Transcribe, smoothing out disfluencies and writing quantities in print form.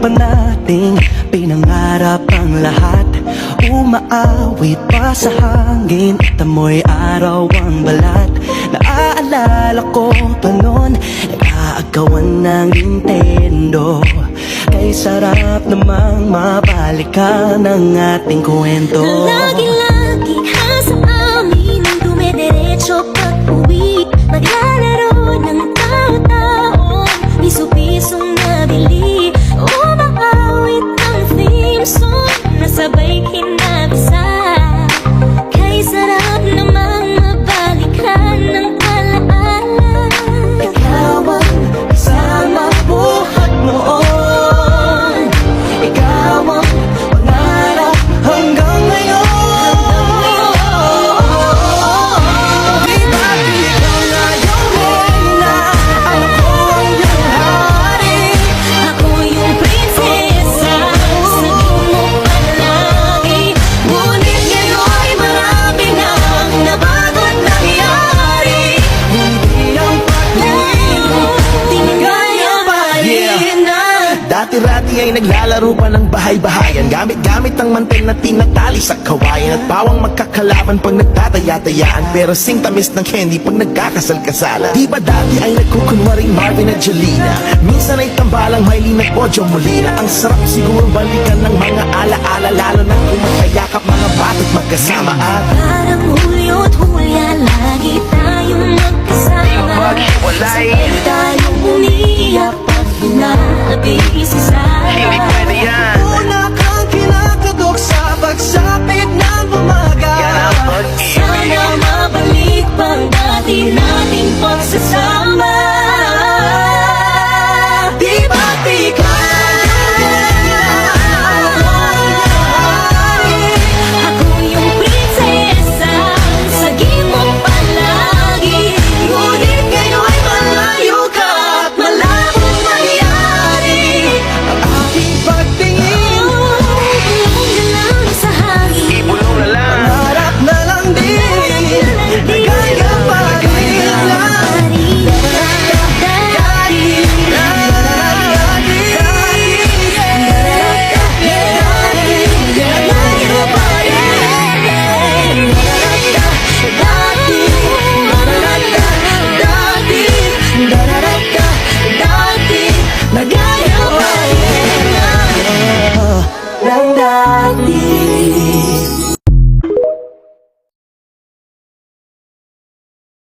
pa nating pinangarap ang lahat. Umaawit pa sa hangin at amoy araw ang balat. Naaalala ko pa noon, nag-aagawan ng Nintendo. Kay sarap namang mabalikan ang ating kwento. Lagi-lagi ka sa amin ang dumidiretso pag-uwi. Maglalaro ng tao-tao, piso-pisong nabili. Umaawit ang theme song, nasabay kinabasa. Kay sarap namang mabalikan ng alaala. Ikaw ang kasama buhat noon. Ikaw ang pangarap hanggang ngayon. Di ba't ikaw na yung reyna, ako ang iyong hari. Ako yung prinsesa, sa mo palagi. Ngunit ngayon'y marami nang nabago't nangyari. Hindi ang pag-ibig Di kaya balikin na. Dati-rati ay naglalaro pa ng bahay-bahayan, gamit-gamit ang mantel na tinatali sa kawayan. At bawang magkakalaban pag nagtataya-tayaan, pero sing tamis ng candy pag nagkakasal-kasalan. Di ba dati ay nagkukunwaring Marvin at Jolina? Minsan ay tambalang Mylene at Bojo Molina. Ang sarap siguro balikan ng mga alaala, lalo na kung magkayakap mga bata't magkasama.